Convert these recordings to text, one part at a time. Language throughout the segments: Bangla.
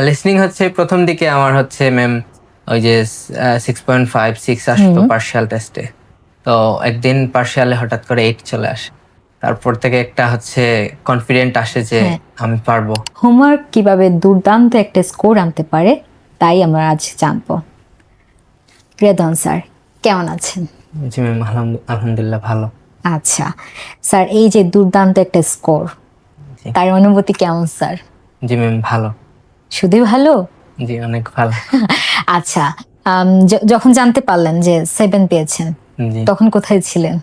লিসনিং হচ্ছে প্রথম দিকে আমার হচ্ছে ম্যাম ওই যে 6.5 6 আসতো পার্শিয়াল টেস্টে। তো একদিন পার্শিয়ালে হঠাৎ করে 8 চলে আসে। তারপর থেকে একটা হচ্ছে কনফিডেন্ট আসে যে হ্যাঁ। আমি পারবো। হোমওয়ার্ক কিভাবে দুর্দান্ত একটা স্কোর আনতে পারে তাই আমরা আজ জানবো। রেদন স্যার কেমন আছেন? জি ম্যাম, আলহামদুলিল্লাহ ভালো। আচ্ছা স্যার, এই যে দুর্দান্ত একটা স্কোর, জি তার অনুভূতি কেমন স্যার? জি ম্যাম ভালো। শুধুই ভালো? জি অনেক ভালো। আচ্ছা, যখন জানতে পারলেন যে 7 পেয়েছেন জি তখন কোথায় ছিলেন?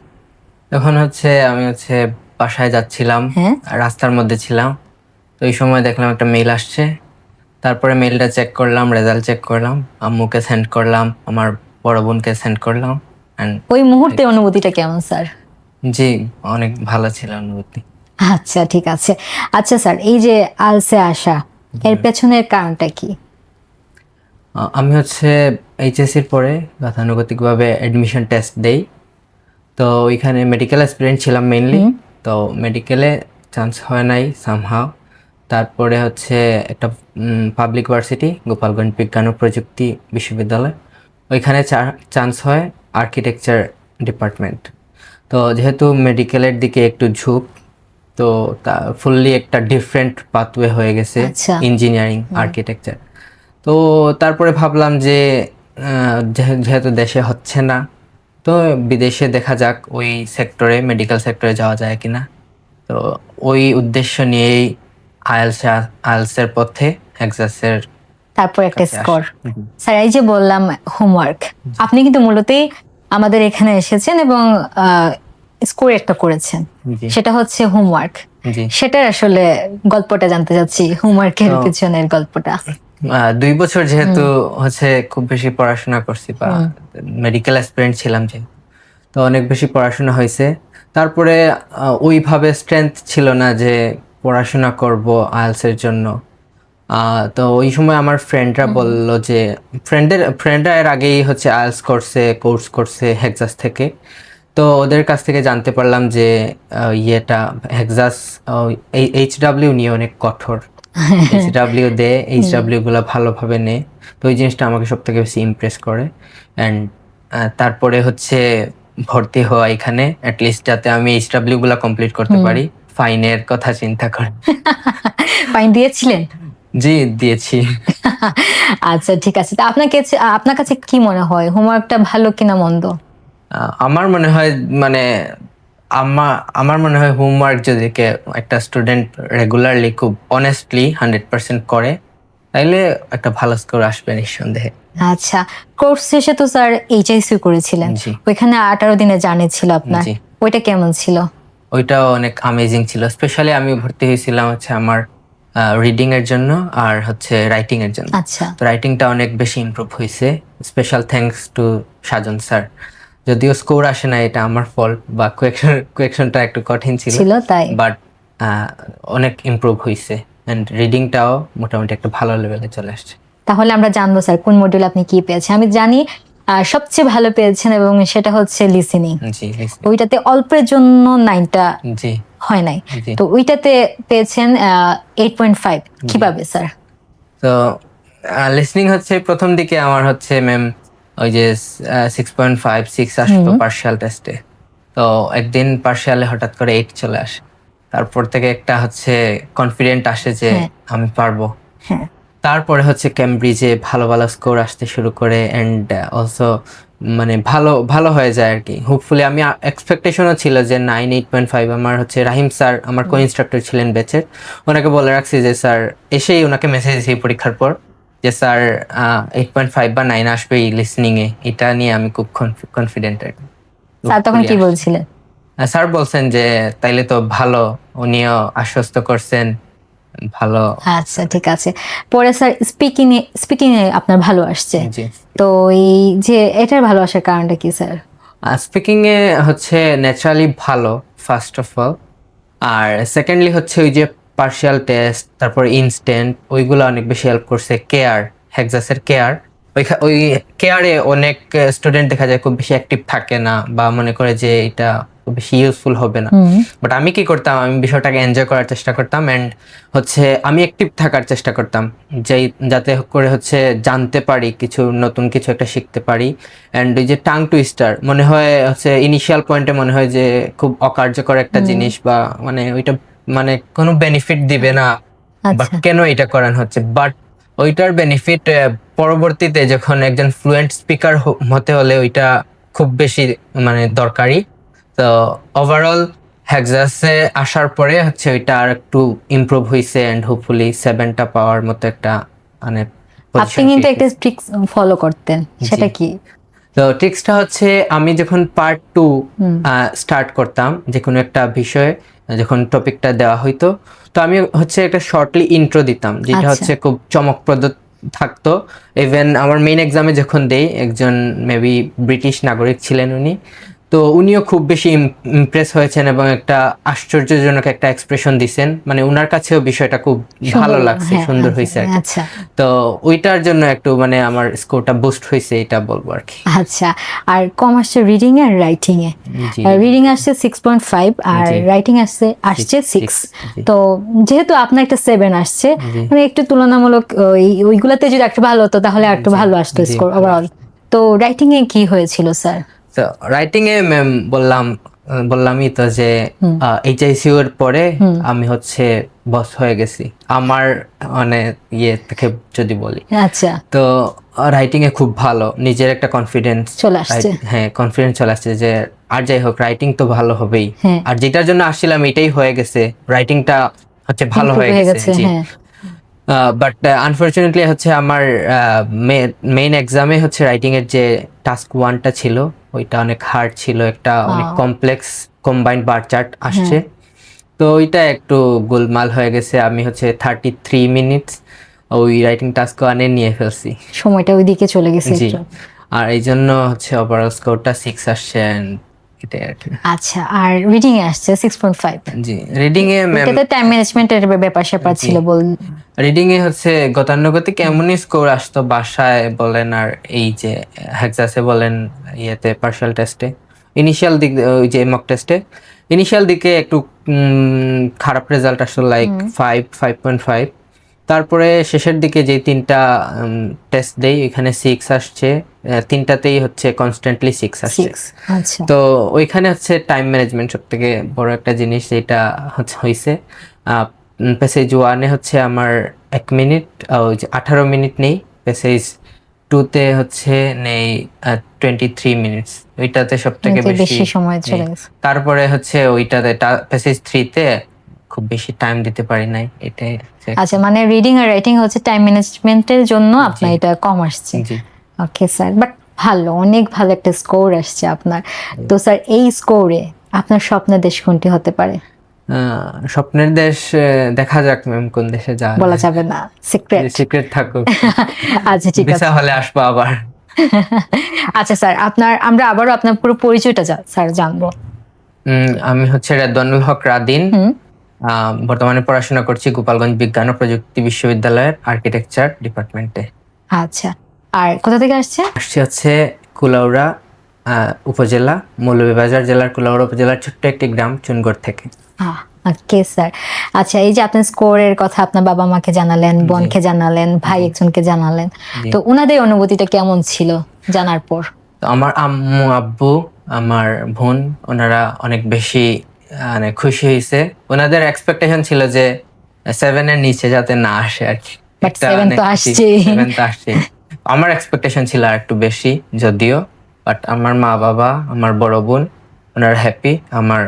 তখন হচ্ছে আমি হচ্ছে বাসায় যাচ্ছিলাম, হ্যাঁ। রাস্তার মধ্যে ছিলাম। তো এই সময় দেখলাম একটা মেইল আসছে। তারপরে মেইলটা চেক করলাম, রেজাল্ট চেক করলাম, আম্মুকে সেন্ড করলাম, আমার বড় বোনকে সেন্ড করলাম। And ওই মুহূর্তে অনুভূতিটা কেমন স্যার? জি অনেক ভালো ছিল অনুভূতি। আচ্ছা ঠিক আছে। আচ্ছা স্যার, এই যে আলসে আসা, এর পেছনের কারণটা কি? আমি হচ্ছে এইচএসসির পরে গতানুগতিকভাবে অ্যাডমিশন টেস্ট দেই। তো ওইখানে মেডিকেল অ্যাসপিরেন্ট ছিলাম মেইনলি। তো মেডিকেলে চান্স হয় নাই সামহাও। তারপরে হচ্ছে একটা পাবলিক ভার্সিটি, গোপালগঞ্জ বিজ্ঞান ও প্রযুক্তি বিশ্ববিদ্যালয়, ওইখানে চান্স হয় আর্কিটেকচার ডিপার্টমেন্ট। তো যেহেতু মেডিকেলের দিকে একটু ঝুঁক, তো তা ফুললি একটা ডিফারেন্ট পাথওয়ে হয়ে গেছে, আচ্ছা। Engineering architecture. তো তারপরে ভাবলাম যে যেহেতু দেশে হচ্ছে না, তো বিদেশে দেখা যাক ওই সেক্টরে, মেডিকেল সেক্টরে যাওয়া যায় কিনা। তো ওই উদ্দেশ্য নিয়েই আইএলসের পথে হেক্সাসের তারপর একটা কাছে স্কোর। আসা। স্যার, এই যে বললাম হোমওয়ার্ক, আপনি কিন্তু মূলতই আমাদের এখানে এসেছেন এবং স্কোর একটা করেছেন, জি সেটা হচ্ছে হোমওয়ার্ক। জি। সেটার আসলে গল্পটা জানতে চাচ্ছি, হোমওয়ার্কের তো পিছনের গল্পটা। 2 বছর যেহেতু হচ্ছে খুব বেশি পড়াশোনা করছি, বা মেডিকেল অ্যাসপিরেন্ট ছিলাম যে, তো অনেক বেশি পড়াশোনা হয়েছে। তারপরে ওইভাবে স্ট্রেংথ ছিল না যে পড়াশোনা করব আইএলসের জন্য। তো ওই সময় আমার ফ্রেন্ডরা বলল যে, ফ্রেন্ডরা এর আগেই হচ্ছে আইএলস কোর্স করছে হেক্সাস থেকে। তো ওদের কাছ থেকে জানতে পারলাম যে ইয়েটা হেক্সাস এইচডাব্লিউ নিয়ে অনেক কঠোর। এইচডাব্লিউ দে, এইচডাব্লিউ গুলো ভালোভাবে নেয়। তো ওই জিনিসটা আমাকে সব থেকে বেশি ইমপ্রেস করে। অ্যান্ড তারপরে হচ্ছে ভর্তি হওয়া এখানে, অ্যাটলিস্ট যাতে আমি এইচডাব্লিউ গুলা কমপ্লিট করতে পারি, ফাইনের কথা চিন্তা করে। ফাইন দিয়েছিলেন? জি দিয়েছি। আচ্ছা ঠিক আছে। তা আপনার কাছে কি মনে হয় হোমওয়ার্কটা ভালো কিনা মন্দ? আমার মনে হয় মানে আমার মনে হয় হোমওয়ার্ক যদি একটা স্টুডেন্ট রেগুলারলি খুব অনেস্টলি 100% করে, তাইলে একটা ভালো স্কোর আসবে নিঃসন্দেহে। আচ্ছা, কোর্স শেষে তো স্যার এইচএসসি করেছিলেন, জি ওইখানে 18 দিনের জার্নি ছিল আপনার, জি। ওইটা কেমন ছিল? ওইটাও অনেক অ্যামেজিং ছিল। স্পেশালি আমি ভর্তি হয়েছিলাম হচ্ছে আমার রিডিং এর জন্য আর হচ্ছে রাইটিং এর জন্য। আচ্ছা। তো রাইটিংটা অনেক বেশি ইমপ্রুভ হয়েছে। Special thanks to Sajan sir. যদিও স্কোর আসে না, এটা আমার ফল্ট, বা কোয়েকশনটা একটু কঠিন ছিল, তাই? বাট অনেক ইমপ্রুভ হয়েছে। অ্যান্ড রিডিংটাও মোটামুটি একটা ভালো লেভেলে চলে আসছে। তাহলে আমরা জানবো স্যার কোন মডিউল আপনি কি পেয়েছেন। আমি জানি সবচেয়ে ভালো পেয়েছেন এবং সেটা হচ্ছে লিসেনিং। জি ওইটাতে অল্পের জন্য 9টা জি হয় নাই, জি। তো ওইটাতে পেয়েছেন 8.5। কিভাবে স্যার? তো লিসনিং হচ্ছে প্রথম দিকে আমার হচ্ছে ম্যাম ওই যে 6.5 6 আসতো পার্শিয়াল টেস্টে। তো একদিন পার্শিয়ালে হঠাৎ করে 8 চলে আসে। তারপর থেকে একটা হচ্ছে কনফিডেন্ট আসে যে আমি পারবো। হ্যাঁ। তারপরে হচ্ছে ক্যামব্রিজে ভালো ভালো স্কোর আসতে শুরু করে, অ্যান্ড অলসো মানে ভালো ভালো হয়ে যায় আর কি। হোপফুলি আমি এক্সপেকটেশনও ছিল যে 8.5। আমার হচ্ছে রাহিম স্যার, আমার কো ইনস্ট্রাক্টর ছিলেন ব্যাচের, ওনাকে বলে রাখছি যে স্যার, এসেই ওনাকে মেসেজ দিয়েছি পরীক্ষার পর যে স্যার 8.5 বা 9 আসবে এই লিসনিংয়ে, এটা নিয়ে আমি খুব কনফিডেন্ট আর কি। স্যার তখন কি বলছিলেন? স্যার বলছেন যে তাইলে তো ভালো, উনিও আশ্বস্ত করছেন ভালো। আচ্ছা ঠিক আছে। পরে স্যার স্পিকিং এ আপনার ভালো আসছে, জি। তো এই যে এটার ভালো আসার কারণটা কি স্যার? স্পিকিং এ হচ্ছে ন্যাচারালি ভালো ফার্স্ট অফ অল, আর সেকেন্ডলি হচ্ছে ওই যে পার্শিয়াল টেস্ট, তারপর ইনস্ট্যান্ট, ওইগুলো অনেক বেশি হেল্প করছে। কেয়ার, হেক্সাসের কেয়ার, ওই কেয়ারে অনেক স্টুডেন্ট দেখা যায় খুব বেশি অ্যাক্টিভ থাকে না, বা মনে করে যে এটা বেশি ইউজফুল হবে না। বাট আমি কি করতাম, আমি বিষয়টাকে এনজয় করার চেষ্টা করতাম অ্যান্ড হচ্ছে আমি অ্যাক্টিভ থাকার চেষ্টা করতাম, যাতে করে হচ্ছে জানতে পারি কিছু নতুন, কিছু একটা শিখতে পারি। অ্যান্ড ওই যে টাং টুইস্টার মনে হয় হচ্ছে ইনিশিয়াল পয়েন্টে মনে হয় যে খুব অকার্যকর একটা জিনিস, বা মানে ওইটা মানে কোনো বেনিফিট দিবে না, বাট আচ্ছা কেন এটা করানো হচ্ছে। বাট ওইটার বেনিফিট পরবর্তীতে যখন একজন ফ্লুয়েন্ট স্পিকার হতে হলে ওইটা খুব বেশি মানে দরকারি। তো ওভারঅল হেক্সাসে আসার পরে হচ্ছে ওইটা আর একটু ইমপ্রুভ হয়েছে অ্যান্ড হোপফুলি 7টা পাওয়ার মতো একটা মানে আপনি কিন্তু একটা ট্রিক্স ফলো করতেন, সেটা কি? তো ট্রিক্সটা হচ্ছে আমি যখন পার্ট 2 স্টার্ট করতাম যে কোনো একটা বিষয়ে, যখন টপিকটা দেওয়া হইতো, তো আমি হচ্ছে একটা শর্টলি ইন্ট্রো দিতাম, যেটা আচ্ছা। হচ্ছে খুব চমকপ্রদ থাকতো। ইভেন আমার মেইন এক্সামে যখন দেই, একজন মেবি ব্রিটিশ নাগরিক ছিলেন উনি, তো উনিও খুব বেশি ইমপ্রেস হয়েছেন এবং একটা আশ্চর্যজনক একটা এক্সপ্রেশন দিছেন, মানে উনার কাছেও বিষয়টা খুব ভালো লাগছে, হ্যাঁ, সুন্দর হয়েছে আর কি। আচ্ছা তো ওইটার জন্য একটু মানে আমার স্কোরটা বুস্ট হয়েছে, এটা বলবো আর কি। আচ্ছা। আর কম আসছে রিডিং আর রাইটিং এ। জি, রিডিং আসছে 6.5 আর জি। রাইটিং আসছে 6। জি। তো যেহেতু আপনার একটা 7 আসছে, জি। মানে একটু তুলনামূলক ওইগুলাতে যদি একটু ভালো হতো তাহলে একটু ভালো আসতো জি। Score overall. তো রাইটিং এ কি হয়েছিল স্যার? তো রাইটিং এ ম্যাম বললামই তো যে এইচআইসি এর পরে আমি হচ্ছে বস হয়ে গেছি আমার মানে ইয়ে থেকে যদি বলি। আচ্ছা, তো রাইটিং এ খুব ভালো, নিজের একটা কনফিডেন্স চলে আসছে। হ্যাঁ কনফিডেন্স চলে আসছে যে আর যাই হোক রাইটিং তো ভালো হবেই, হ্যাঁ। আর যেটার জন্য আসছিলাম এটাই হয়ে গেছে, রাইটিংটা হচ্ছে ভালো Improve হয়ে গেছে। জি। হ্যাঁ। বাট আনফরচুনেটলি হচ্ছে আমার মেইন এক্সামে হচ্ছে রাইটিং এর যে টাস্ক 1টা ছিল ওইটা অনেক হার্ড ছিল, একটা অনেক কমপ্লেক্স কম্বাইন্ড বার চার্ট আসছে। তো ওইটা একটু গোলমাল হয়ে গেছে, আমি হচ্ছে 33 মিনিটস ওই রাইটিং টাস্ক 1 নিয়ে ফেলছি। সময়টা ওইদিকে চলে গেছে জি, একটু। আর এই জন্য হচ্ছে ওভারঅল স্কোরটা 6 আসছে and এটাই আর কি। আচ্ছা, আর রিডিং এ আসছে 6.5। জি, রিডিং এ ম্যাম, এটাতে টাইম ম্যানেজমেন্টের ব্যাপার স্যাপার ছিল বল। রিডিং এ হচ্ছে গতানুগতিক এমনই স্কোর আসতো, বাসায় বলেন আর এই যে হেক্সাসে বলেন, ইয়েতে পার্শাল টেস্টে, ইনিশিয়াল দিক ওই যে মক টেস্টে ইনিশিয়াল দিকে একটু খারাপ রেজাল্ট আসতো, লাইক 5.5। তারপরে শেষের দিকে যে 3টা টেস্ট দেই এখানে 6 আসছে, 3টাতেই হচ্ছে কনস্ট্যান্টলি 6 আসছে। আচ্ছা, তো ওইখানে হচ্ছে টাইম ম্যানেজমেন্ট সব থেকে বড় একটা জিনিস, যেটা হয়েছে প্যাসেজ 1-এ হচ্ছে আমার 1 মিনিট, ওই যে 18 মিনিট নেই, প্যাসেজ 2-তে হচ্ছে নেই 23 মিনিটস, ওইটাতে সব থেকে বেশি সময় চলে নেই। গেছে। তারপরে হচ্ছে ওইটাতে প্যাসেজ 3-তে খুব বেশি টাইম দিতে পারি নাই, এটাই হচ্ছে। আচ্ছা, মানে রিডিং আর রাইটিং হচ্ছে টাইম ম্যানেজমেন্টের জন্য আপনার এটা কম আসছে। জি। ওকে স্যার, বাট ভালো, অনেক ভালো একটা স্কোর আসছে আপনার। তো স্যার এই স্কোরে আপনার স্বপ্নের দেশ কোনটি হতে পারে? স্বপ্নের দেশ দেখা যাক ম্যাম, কোন দেশে যাওয়া বলা যাবে না, সিক্রেট। সিক্রেট থাকুক। আচ্ছা ঠিক আছে। ভিসা হলে আসবো আবার। আচ্ছা স্যার, আমরা আবারও আপনার পুরো পরিচয়টা স্যার জানবো। আমি হচ্ছে রেদওয়ানুল হক রাদিন, বর্তমানে পড়াশোনা করছি গোপালগঞ্জ বিজ্ঞান ও প্রযুক্তি বিশ্ববিদ্যালয়ের আর্কিটেকচার ডিপার্টমেন্টে। আচ্ছা, আর কোথা থেকে আসছে? আসছি হচ্ছে কুলাউড়া উপজেলা, মৌলভীবাজার জেলার কুলাউড়া উপজেলার ছোট্ট একটি গ্রাম চুনগড় থেকে। Okay sir. আচ্ছা, এই যে আপনি স্কোরের কথা আপনার বাবা মাকে জানালেন, বোনকে জানালেন, ভাই একজনকে জানালেন, তো ওনাদের অনুভূতিটা কেমন ছিল জানার পর? তো আমার আম্মু আব্বু আমার বোন ওনারা অনেক বেশি মানে খুশি হয়েছে, ওনাদের এক্সপেকটেশন ছিল যে 7-এর নিচে যাতে না আসে আর কি। বাট 7 তো আসছে। 7 তো আসছে, আমার এক্সপেকটেশন ছিল আর একটু বেশি যদিও, বাট আমার মা বাবা আমার বড় বোন ওনারা হ্যাপি, আমার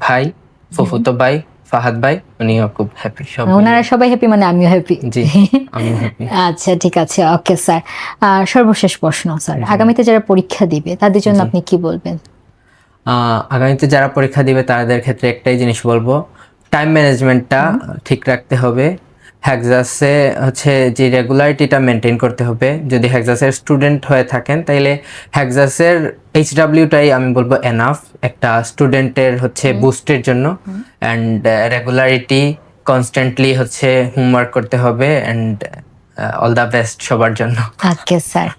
ভাই ফুফুতো ভাই ফাহাদ ভাই উনিও খুব হ্যাপি, সব ওনারা সবাই হ্যাপি মানে আমিও হ্যাপি। জি, আমিও হ্যাপি। আচ্ছা ঠিক আছে, ওকে স্যার। সর্বশেষ প্রশ্ন স্যার, আগামীতে যারা পরীক্ষা দিবে তাদের জন্য আপনি কি বলবেন? আগামীতে যারা পরীক্ষা দিবে তাদের ক্ষেত্রে একটাই জিনিস বলবো, টাইম ম্যানেজমেন্টটা ঠিক রাখতে হবে। হেক্সাসে হচ্ছে যে রেগুলারিটিটা মেনটেন করতে হবে, যদি হেক্সাসের স্টুডেন্ট হয়ে থাকেন তাইলে হেক্সাসের HWটাই আমি বলবো এনাফ একটা স্টুডেন্টের হচ্ছে বুস্টের জন্য। অ্যান্ড রেগুলারিটি কনস্ট্যান্টলি হচ্ছে হোমওয়ার্ক করতে হবে, অ্যান্ড অল দ্য বেস্ট সবার জন্য। ওকে স্যার,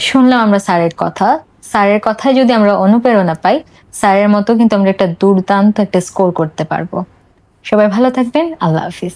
শুনলাম আমরা স্যারের কথা। স্যারের কথায় যদি আমরা অনুপ্রেরণা পাই, স্যারের মতো কিন্তু আমরা একটা দুর্দান্ত একটা স্কোর করতে পারবো। সবাই ভালো থাকবেন, আল্লাহ হাফিজ।